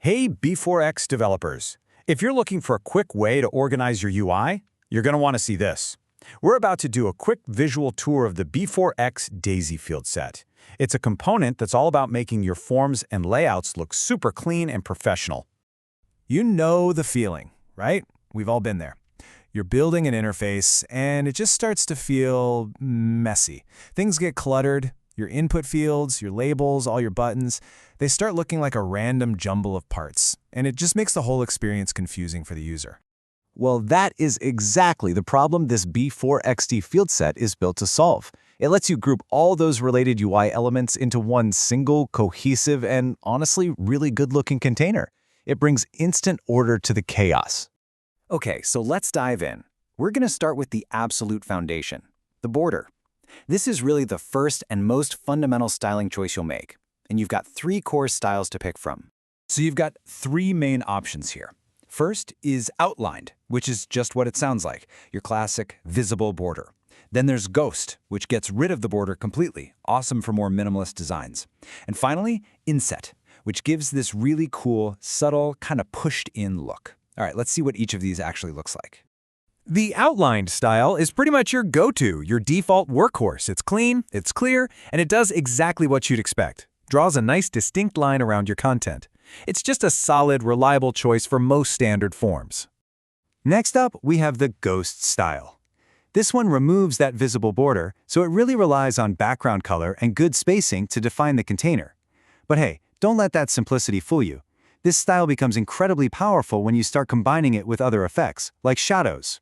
Hey B4X developers, if you're looking for a quick way to organize your UI, you're going to want to see this. We're about to do a quick visual tour of the B4XDaisyFieldset. It's a component that's all about making your forms and layouts look super clean and professional. You know the feeling, right? We've all been there. You're building an interface, and it just starts to feel messy. Things get cluttered. Your input fields, your labels, all your buttons, they start looking like a random jumble of parts, and it just makes the whole experience confusing for the user. Well, that is exactly the problem this B4XDaisyFieldset is built to solve. It lets you group all those related UI elements into one single, cohesive, and honestly really good-looking container. It brings instant order to the chaos. Okay, so let's dive in. We're going to start with the absolute foundation, the border. This is really the first and most fundamental styling choice you'll make, and you've got 3 core styles to pick from. So you've got 3 main options here. First is outlined, which is just what it sounds like, your classic visible border. Then there's ghost, which gets rid of the border completely, awesome for more minimalist designs. And finally, inset, which gives this really cool, subtle, kind of pushed-in look. All right, let's see what each of these actually looks like. The outlined style is pretty much your go-to, your default workhorse. It's clean, it's clear, and it does exactly what you'd expect. Draws a nice distinct line around your content. It's just a solid, reliable choice for most standard forms. Next up, we have the ghost style. This one removes that visible border, so it really relies on background color and good spacing to define the container. But hey, don't let that simplicity fool you. This style becomes incredibly powerful when you start combining it with other effects, like shadows.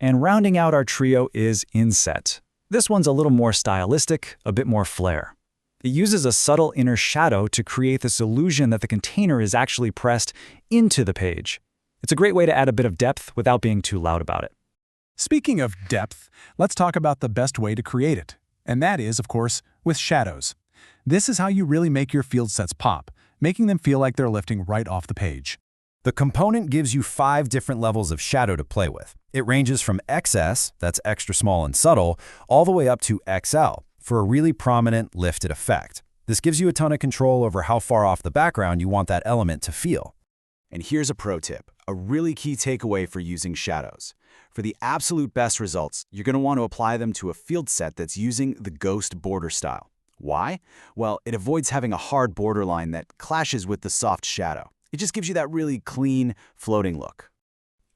And rounding out our trio is inset. This one's a little more stylistic, a bit more flair. It uses a subtle inner shadow to create this illusion that the container is actually pressed into the page. It's a great way to add a bit of depth without being too loud about it. Speaking of depth, let's talk about the best way to create it. And that is, of course, with shadows. This is how you really make your field sets pop, making them feel like they're lifting right off the page. The component gives you 5 different levels of shadow to play with. It ranges from XS, that's extra small and subtle, all the way up to XL for a really prominent lifted effect. This gives you a ton of control over how far off the background you want that element to feel. And here's a pro tip, a really key takeaway for using shadows. For the absolute best results, you're going to want to apply them to a field set that's using the ghost border style. Why? Well, it avoids having a hard borderline that clashes with the soft shadow. It just gives you that really clean, floating look.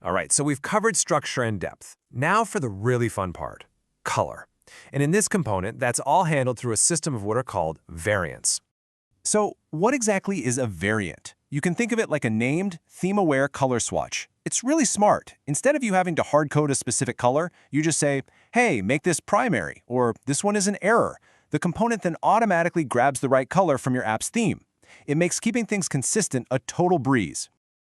All right, so we've covered structure and depth. Now for the really fun part, color. And in this component, that's all handled through a system of what are called variants. So what exactly is a variant? You can think of it like a named, theme-aware color swatch. It's really smart. Instead of you having to hard-code a specific color, you just say, hey, make this primary, or this one is an error. The component then automatically grabs the right color from your app's theme. It makes keeping things consistent a total breeze.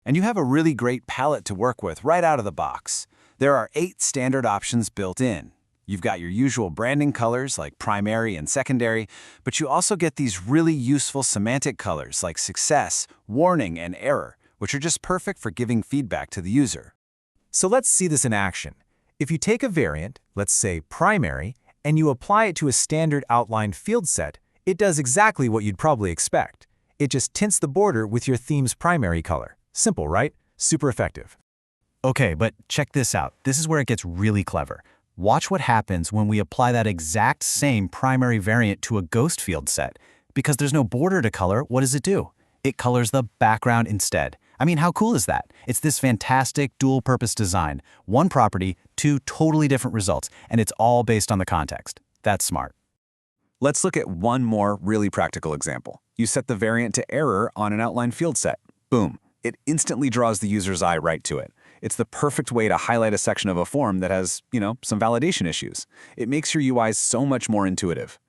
And you have a really great palette to work with right out of the box. There are 8 standard options built in. You've got your usual branding colors like primary and secondary, but you also get these really useful semantic colors like success, warning, and error, which are just perfect for giving feedback to the user. So let's see this in action. If you take a variant, let's say primary, and you apply it to a standard outlined field set, it does exactly what you'd probably expect. It just tints the border with your theme's primary color. Simple, right? Super effective. Okay, but check this out. This is where it gets really clever. Watch what happens when we apply that exact same primary variant to a ghost field set. Because there's no border to color, what does it do? It colors the background instead. I mean, how cool is that? It's this fantastic dual-purpose design. 1 property, 2 totally different results, and it's all based on the context. That's smart. Let's look at one more really practical example. You set the variant to error on an outline field set. Boom. It instantly draws the user's eye right to it. It's the perfect way to highlight a section of a form that has, some validation issues. It makes your UIs so much more intuitive.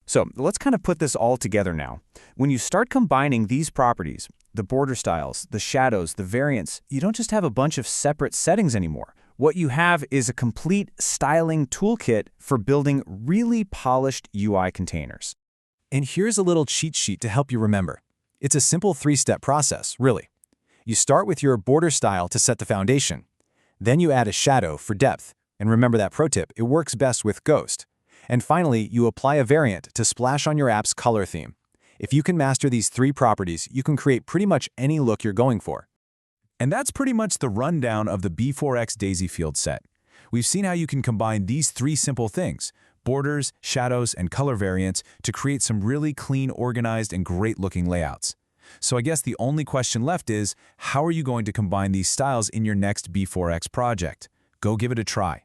So let's kind of put this all together now. When you start combining these properties, the border styles, the shadows, the variants, you don't just have a bunch of separate settings anymore. What you have is a complete styling toolkit for building really polished UI containers. And here's a little cheat sheet to help you remember. It's a simple 3-step process, really. You start with your border style to set the foundation. Then you add a shadow for depth. And remember that pro tip, it works best with ghost. And finally, you apply a variant to splash on your app's color theme. If you can master these 3 properties, you can create pretty much any look you're going for. And that's pretty much the rundown of the B4X Daisy field set. We've seen how you can combine these 3 simple things, borders, shadows, and color variants, to create some really clean, organized, and great-looking layouts. So I guess the only question left is, how are you going to combine these styles in your next B4X project? Go give it a try.